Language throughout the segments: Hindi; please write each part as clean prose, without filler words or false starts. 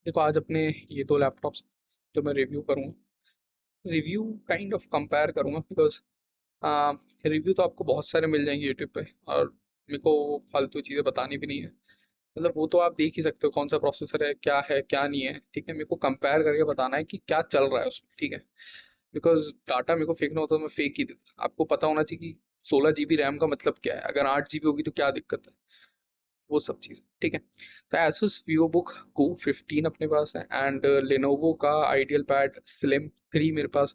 देखो आज अपने ये दो लैपटॉप्स जो मैं रिव्यू करूँगा, रिव्यू काइंड ऑफ कंपेयर करूँगा बिकॉज रिव्यू तो आपको बहुत सारे मिल जाएंगे यूट्यूब पे, और मेरे को फालतू चीज़ें बतानी भी नहीं है। मतलब वो तो आप देख ही सकते हो कौन सा प्रोसेसर है क्या नहीं है, ठीक है। मेरे को कंपेयर करके बताना है कि क्या चल रहा है उसमें, ठीक है। बिकॉज डाटा मेरे को फेंकना होता तो मैं फेंक ही देता। आपको पता होना चाहिए कि 16 GB रैम का मतलब क्या है, अगर 8 GB होगी तो क्या दिक्कत है, वो सब चीज़, ठीक है। तो Asus VivoBook Go 15 अपने पास है, एंड Lenovo का आइडियल पैड Slim 3 मेरे पास,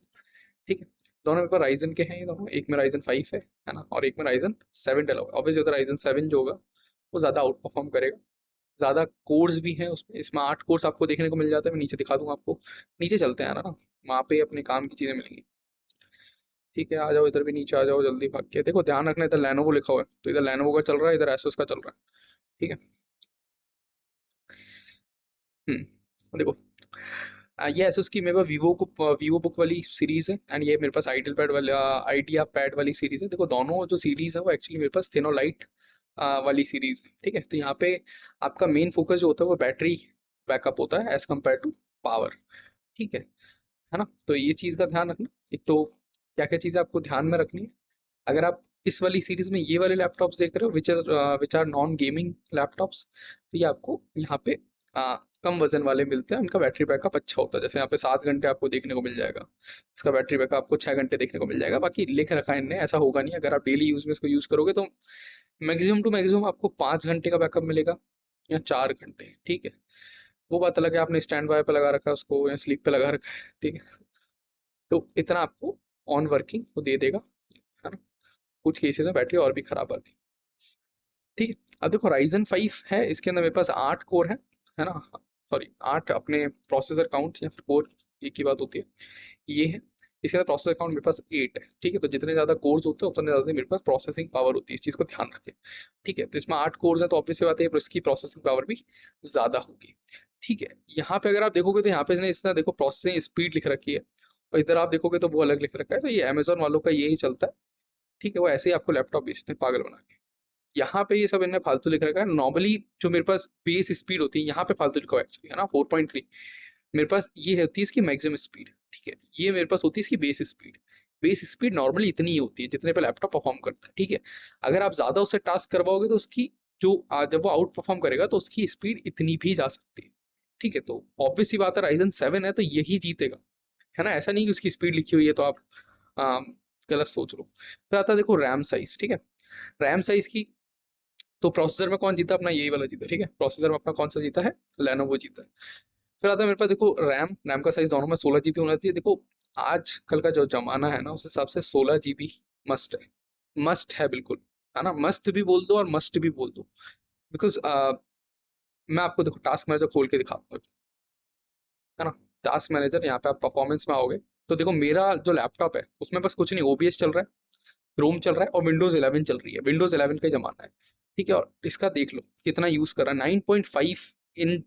ठीक है। दोनों मेरे पास राइजन के हैं, ये दोनों, एक में राइजन 5 है ना, और एक में राइजन 7 डला हुआ है। ऑब्वियसली होता है राइजन 7 जो होगा वो ज़्यादा आउट परफॉर्म करेगा। ज़्यादा कोर्स भी हैं उसमें, इसमें 8 कोर्स आपको देखने को मिल जाता है। मैं नीचे दिखा दूंगा आपको, नीचे चलते हैं ना, वहाँ पे अपने काम की चीज़ें मिलेंगी। ठीक है, आ जाओ इधर भी, नीचे आ जाओ जल्दी भाग के। देखो ध्यान रखना, इधर Lenovo लिखा हुआ है तो इधर Lenovo का चल रहा है, इधर Asus का चल रहा है, ठीक है। देखो ये Asus की मेरे पास वीवो बुक वाली सीरीज है, एंड ये मेरे पास आइडियल पैड वाला आइडिया पैड वाली सीरीज है। देखो दोनों जो सीरीज है वो एक्चुअली मेरे पास थिन और लाइट वाली सीरीज है, ठीक है। तो यहाँ पे आपका मेन फोकस जो होता है वो बैटरी बैकअप होता है एज कम्पेयर टू पावर, ठीक है ना। तो ये चीज़ का ध्यान रखना। एक तो क्या क्या चीज़ें आपको ध्यान में रखनी है, अगर आप इस वाली सीरीज में ये वाले लैपटॉप्स देख रहे हो which are non gaming laptops, तो ये आपको यहाँ पे कम वजन वाले मिलते हैं, उनका बैटरी बैकअप अच्छा होता है। जैसे यहाँ पे 7 घंटे आपको देखने को मिल जाएगा, इसका बैटरी बैकअप आपको 6 घंटे देखने को मिल जाएगा। बाकी लिख रखा है इनने, ऐसा होगा नहीं। अगर आप डेली यूज में इसको यूज करोगे तो मैक्सिमम टू मैक्सिमम आपको 5 घंटे का बैकअप मिलेगा, या 4 घंटे, ठीक है। वो बात अलग है आपने स्टैंड बाय पे लगा रखा है उसको या स्लीप पे लगा रखा है, ठीक है। तो इतना आपको ऑन वर्किंग तो दे देगा, है ना। कुछ केसेस में बैटरी और भी खराब आती है, ठीक है। अब देखो राइजन 5 है, इसके अंदर मेरे पास 8 कोर है ना, सॉरी 8 अपने प्रोसेसर काउंट या फिर कोर, एक ही बात होती है, ये है। इसके अंदर प्रोसेसर काउंट मेरे पास 8 है, ठीक है। तो जितने ज़्यादा कोर्स होते हैं उतने ज़्यादा मेरे पास प्रोसेसिंग पावर होती है, इस चीज़ को ध्यान रखें, ठीक है। तो इसमें 8 कोर्स है तो ऑब्वियस सी बात है इसकी प्रोसेसिंग पावर भी ज़्यादा होगी, ठीक है। यहाँ पे अगर आप देखोगे तो यहाँ पे इसने इसने देखो प्रोसेसिंग स्पीड लिख रखी है, और इधर आप देखोगे तो वो अलग लिख रखा है। तो ये अमेजोन वालों का यही चलता है, ठीक है। वो ऐसे ही आपको लैपटॉप बेचते हैं पागल बना के। यहाँ पे ये सब इन्हें फालतू लिख रखा है। नॉर्मली जो मेरे पास बेस स्पीड होती है यहाँ पे फालतू लिखा हुआ है एक्चुअली, है ना, 4.3 मेरे पास ये होती है इसकी मैक्सिमम स्पीड, ठीक है। ये मेरे पास होती है इसकी base speed. Base speed normally इतनी ही होती है जितने पे लैपटॉप परफॉर्म करता है, ठीक है। अगर आप ज्यादा उससे टास्क करवाओगे तो उसकी जो जब वो आउट परफॉर्म करेगा तो उसकी स्पीड इतनी भी जा सकती है, ठीक है। तो ऑब्वियस सी बात है राइजन 7 है तो यही जीतेगा, है ना। ऐसा नहीं कि उसकी स्पीड लिखी हुई है तो आप आ, गलत सोच लो। फिर आता है देखो रैम साइज, ठीक है। रैम साइज की तो प्रोसेसर में कौन जीता, अपना यही वाला जीता, ठीक है। प्रोसेसर में अपना कौन सा जीता है, लेनोवो जीता है। फिर आता है मेरे पास देखो रैम रैम का साइज दोनों में 16 GB होना चाहिए। देखो आज कल का जो जमाना है ना उस हिसाब से 16 GB मस्ट है, मस्ट है बिल्कुल, है ना। मस्त भी बोल दो और मस्ट भी बोल दो, बिकॉज मैं आपको देखो टास्क मैनेजर खोल के दिखाता हूँ, है ना। टास्क मैनेजर यहाँ पे आप परफॉर्मेंस में आओगे तो देखो मेरा जो लैपटॉप है उसमें बस कुछ नहीं, ओबीएस चल रहा है, क्रोम चल रहा है और विंडोज 11 चल रही है। विंडोज 11 का ही जमाना है, ठीक है। और इसका देख लो कितना यूज कर रहा है, 9.5 इन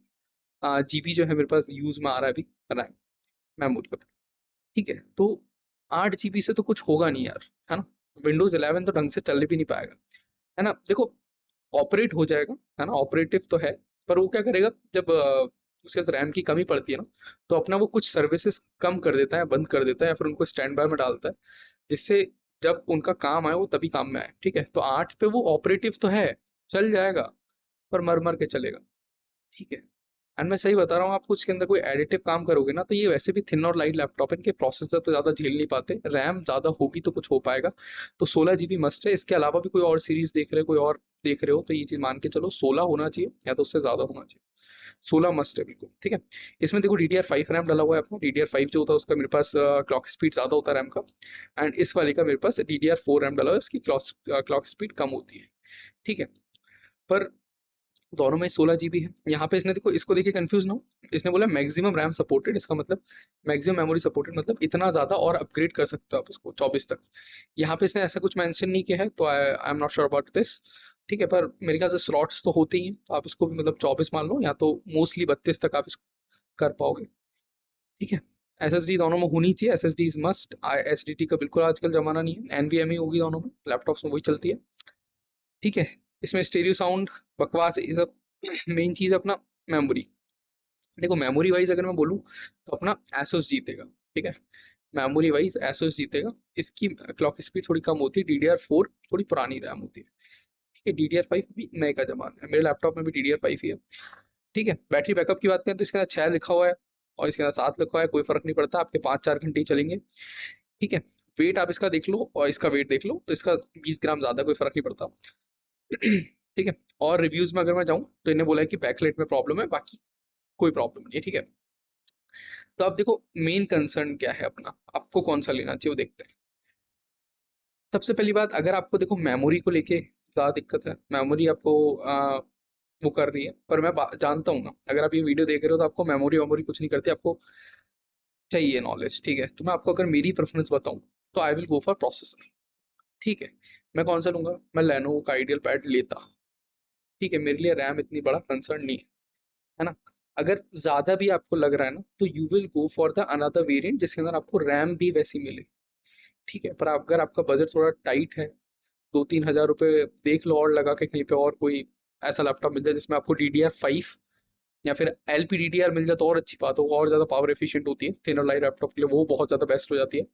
जीबी जो है मेरे पास यूज में आ रहा है अभी रैम मेमोरी का, ठीक है। तो 8 GB से तो कुछ होगा नहीं यार, है ना। विंडोज 11 तो ढंग से चल भी नहीं पाएगा, है ना। देखो ऑपरेट हो जाएगा, है ना, ऑपरेटिव तो है। पर वो क्या करेगा जब उसके रैम की कमी पड़ती है ना, तो अपना वो कुछ सर्विसेज कम कर देता है, बंद कर देता है, या फिर उनको स्टैंड बाय में डालता है, जिससे जब उनका काम आए वो तभी काम में आए, ठीक है। तो 8 पे वो ऑपरेटिव तो है, चल जाएगा, पर मर मर के चलेगा, ठीक है। एंड मैं सही बता रहा हूँ आपको, इसके अंदर कोई एडिटिव काम करोगे ना तो ये वैसे भी थिन और लाइट लैपटॉप है, इनके प्रोसेसर तो ज़्यादा झेल नहीं पाते, रैम ज़्यादा होगी तो कुछ हो पाएगा। तो 16 GB मस्ट है। इसके अलावा भी कोई और सीरीज देख रहे हो, कोई और देख रहे हो तो ये चीज़ मान के चलो 16 होना चाहिए या तो उससे ज़्यादा होना चाहिए। 16 मस्ट है बिल्कुल, ठीक है। इसमें देखो DDR5 रैम डाला हुआ है अपना। DDR5 जो होता है उसका मेरे पास क्लॉक स्पीड ज़्यादा होता है रैम का, एंड इस वाले का मेरे पास DDR4 रैम डाला हुआ है, इसकी क्लॉक स्पीड कम होती है, ठीक है। पर दोनों में 16 GB है। यहाँ पे इसने देखो, इसको देखिए कंफ्यूज ना हो, इसने बोला मैक्सिमम रैम सपोर्टेड, इसका मतलब मैक्सिमम मेमोरी सपोर्टेड, मतलब इतना ज्यादा और अपग्रेड कर सकते हो आप उसको 24 तक। यहाँ पे इसने ऐसा कुछ मेंशन नहीं किया है तो I am not sure about this, ठीक है। पर मेरे ख्याल से स्लॉट्स तो होते ही हैं तो आप इसको भी मतलब 24 मान लो, या तो मोस्टली 32 तक आप इसको कर पाओगे, ठीक है। SSD दोनों में होनी चाहिए, SSD इज मस्ट। SSD का बिल्कुल आजकल जमाना नहीं है, NVMe होगी दोनों में, लैपटॉप्स में वही चलती है, ठीक है। इसमें स्टेरियो साउंड बकवास है, ये सब। मेन चीज अपना मेमोरी, देखो मेमोरी वाइज अगर मैं बोलूँ तो अपना एसोस जीतेगा, ठीक है, मेमोरी वाइज एसोस जीतेगा। इसकी क्लॉक स्पीड थोड़ी कम होती है, DDR4 थोड़ी पुरानी रैम होती है, ठीक है, DDR5 भी नए का जमाना है, मेरे लैपटॉप में भी DDR5 ही है, ठीक है। बैटरी बैकअप की बात करें तो इसके अंदर 6 लिखा हुआ है और इसके अंदर 7 लिखा हुआ है, कोई फर्क नहीं पड़ता, आपके 5-4 घंटे ही चलेंगे, ठीक है। वेट आप इसका देख लो और इसका वेट देख लो, तो इसका 20 ग्राम ज्यादा, कोई फर्क नहीं पड़ता। ठीक है। और रिव्यूज में अगर मैं जाऊँ तो इन्हें बोला है कि बैकलाइट में प्रॉब्लम है, बाकी कोई प्रॉब्लम नहीं है, ठीक है। तो आप देखो मेन कंसर्न क्या है अपना, आपको कौन सा लेना चाहिए वो देखते हैं। सबसे पहली बात, अगर आपको देखो मेमोरी को लेके ज़्यादा दिक्कत है, मेमोरी आपको वो कर रही है, पर मैं जानता हूँ ना, अगर आप ये वीडियो देख रहे हो तो आपको मेमोरी वेमोरी कुछ नहीं करती, आपको चाहिए नॉलेज, ठीक है। तो मैं आपको अगर मेरी प्रेफरेंस बताऊँ तो I will go for processor, ठीक है। मैं कौन सा लूंगा, मैं लेनोवो का आइडियल पैड लेता, ठीक है, मेरे लिए रैम इतनी बड़ा कंसर्न नहीं है ना। अगर ज़्यादा भी आपको लग रहा है ना तो you will go for the another variant जिसके अंदर आपको रैम भी वैसी मिले, ठीक है। पर अगर आपका बजट थोड़ा टाइट है, 2-3 हज़ार रुपये देख लो और लगा के कहीं पे और कोई ऐसा लैपटॉप मिल जाए जिसमें आपको DDR5 या फिर LPDDR मिल जाए तो और अच्छी बात हो, और ज़्यादा पावर एफिशिएंट होती है थिनर लाइट लैपटॉप के लिए, वो बहुत ज़्यादा बेस्ट हो जाती है,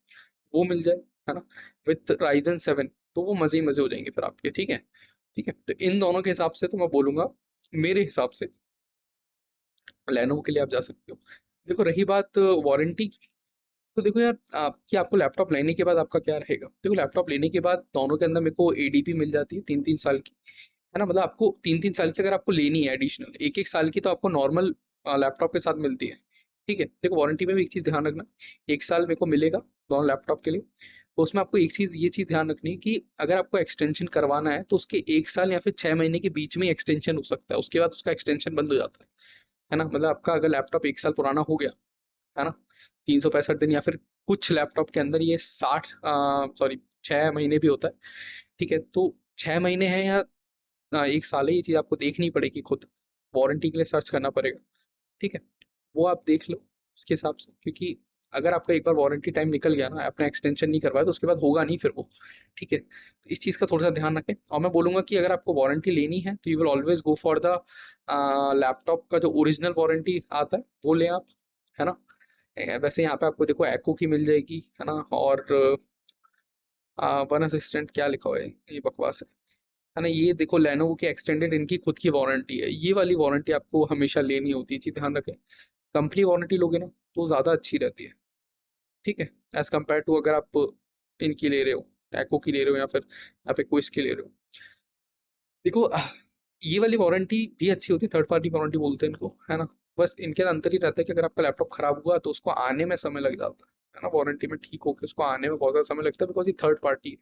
वो मिल जाए, है ना, विथ Ryzen 7, तो वो मज़े ही मज़े हो जाएंगे फिर आपके, ठीक है। ठीक है, तो इन दोनों के हिसाब से तो मैं बोलूँगा, मेरे हिसाब से लेनोवो के लिए आप जा सकते हो। देखो रही बात वारंटी की, तो देखो यार कि आपको लैपटॉप लेने के बाद आपका क्या रहेगा, देखो लैपटॉप लेने के बाद दोनों के अंदर मेरे को ADP मिल जाती है 3-3 साल की, है ना, मतलब आपको 3-3 साल की अगर आपको लेनी है एडिशनल, 1-1 साल की तो आपको नॉर्मल लैपटॉप के साथ मिलती है, ठीक है। देखो वारंटी में भी एक चीज़ ध्यान रखना, 1 साल मेरे को मिलेगा दोनों लैपटॉप के लिए, तो उसमें आपको एक चीज़, ये चीज़ ध्यान रखनी है कि अगर आपको एक्सटेंशन करवाना है तो उसके 1 साल या फिर 6 महीने के बीच में एक्सटेंशन हो सकता है, उसके बाद उसका एक्सटेंशन बंद हो जाता है ना। मतलब आपका अगर लैपटॉप 1 साल पुराना हो गया, है ना, 365 दिन, या फिर कुछ लैपटॉप के अंदर ये 6 महीने भी होता है, ठीक है। तो 6 महीने हैं या 1 साल है, ये चीज़ आपको देखनी पड़ेगी खुद, वारंटी के लिए सर्च करना पड़ेगा, ठीक है। वो आप देख लो उसके हिसाब से, क्योंकि अगर आपका एक बार वारंटी टाइम निकल गया ना, आपने एक्सटेंशन नहीं करवाया तो उसके बाद होगा नहीं फिर वो, ठीक है। तो इस चीज़ का थोड़ा सा ध्यान रखें, और मैं बोलूँगा कि अगर आपको वारंटी लेनी है तो you will always go for the laptop का जो ओरिजिनल वारंटी आता है वो लें आप, है ना। वैसे यहाँ पे आपको देखो एको की मिल जाएगी, है ना, और वन असिस्टेंट क्या लिखा हुआ है, ये बकवास है ना। ये देखो लेनोवो की एक्सटेंडेड इनकी खुद की वारंटी है, ये वाली वारंटी आपको हमेशा लेनी होती है, चीज़ ध्यान रखें। कंपनी वारंटी लोगे ना तो ज़्यादा अच्छी रहती है, ठीक है, एज कम्पेयर टू अगर आप इनकी ले रहे हो, एको की ले रहे हो या फिर आप एक्विस की ले रहे हो। देखो ये वाली वारंटी भी अच्छी होती है, थर्ड पार्टी वारंटी बोलते हैं इनको, है ना। बस इनके अंदर ही रहता है कि अगर आपका लैपटॉप खराब हुआ तो उसको आने में समय लग जाता है ना, वारंटी में ठीक होकर उसको आने में बहुत ज़्यादा समय लगता है, बिकॉज ये थर्ड पार्टी है।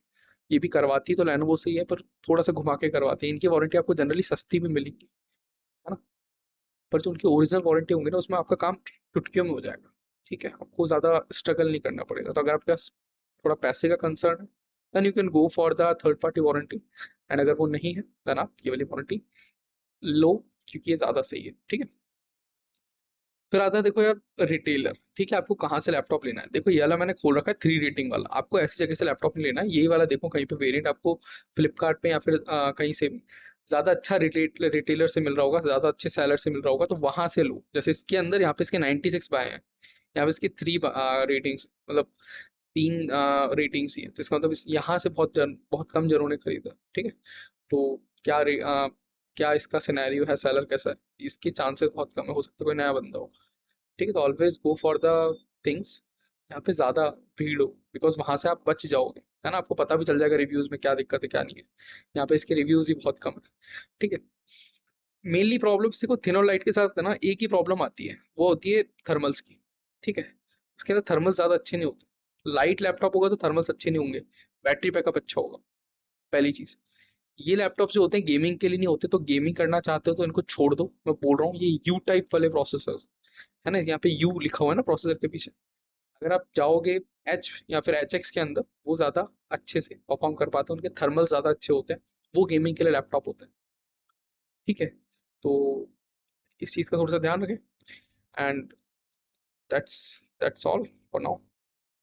ये भी करवाती तो लेनोवो से ही है, पर थोड़ा सा घुमा के करवाती है, इनकी वारंटी आपको जनरली सस्ती भी मिलेगी, है ना। पर जो उनकी ओरिजिनल वारंटी होंगी ना उसमें आपका काम चुटकियों में हो जाएगा, ठीक है, आपको ज़्यादा स्ट्रगल नहीं करना पड़ेगा। तो अगर आपके पास थोड़ा पैसे का कंसर्न है then you can go for the third party warranty, and अगर वो नहीं है देन आप ये वाली वारंटी लो, क्योंकि ये ज़्यादा सही है, ठीक है। फिर आता है देखो यार रिटेलर, ठीक है, आपको कहाँ से लैपटॉप लेना है। देखो ये वाला मैंने खोल रखा है 3 रेटिंग वाला, आपको ऐसी जगह से लैपटॉप नहीं लेना है, यही वाला देखो कहीं पे वेरिएंट आपको फ्लिपकार्ट पे या फिर कहीं से ज़्यादा अच्छा रिटेलर से मिल रहा होगा, ज़्यादा अच्छे सेलर से मिल रहा होगा, तो वहां से लो। जैसे इसके अंदर यहाँ पे इसके 96 बाय हैं, यहाँ पे इसकी 3 रेटिंग्स, मतलब 3 रेटिंग्स ही है, तो इसका मतलब यहाँ से बहुत कम जनों ने खरीदा, ठीक है। तो क्या इसका सिनेरियो है, सेलर कैसा है, इसके चांसेस बहुत कम है, हो सकता है कोई नया बंदा हो, ठीक है। तो always go for the things यहाँ पे ज़्यादा भीड़ हो, बिकॉज वहां से आप बच जाओगे, है ना, आपको पता भी चल जाएगा रिव्यूज़ में क्या दिक्कत है क्या नहीं है। यहाँ पे इसके रिव्यूज़ ही बहुत कम है, ठीक है। मेनली प्रॉब्लम देखो थिनर लाइट के साथ है ना, एक ही प्रॉब्लम आती है, वो होती है थर्मल्स की, ठीक है। उसके अंदर थर्मल्स ज़्यादा अच्छे नहीं होते, लाइट लैपटॉप होगा तो थर्मल्स अच्छे नहीं होंगे, बैटरी बैकअप अच्छा होगा, पहली चीज़। ये लैपटॉप जो होते हैं गेमिंग के लिए नहीं होते, तो गेमिंग करना चाहते हो तो इनको छोड़ दो, मैं बोल रहा हूँ ये यू टाइप वाले प्रोसेसर, है ना, यहाँ पे यू लिखा हुआ है ना प्रोसेसर के पीछे, अगर आप जाओगे एच या फिर HX के अंदर, वो ज़्यादा अच्छे से परफॉर्म कर पाते हैं, उनके थर्मल ज़्यादा अच्छे होते हैं, वो गेमिंग के लिए लैपटॉप होते हैं, ठीक है। तो इस चीज़ का थोड़ा सा ध्यान रखें, and that's all for now.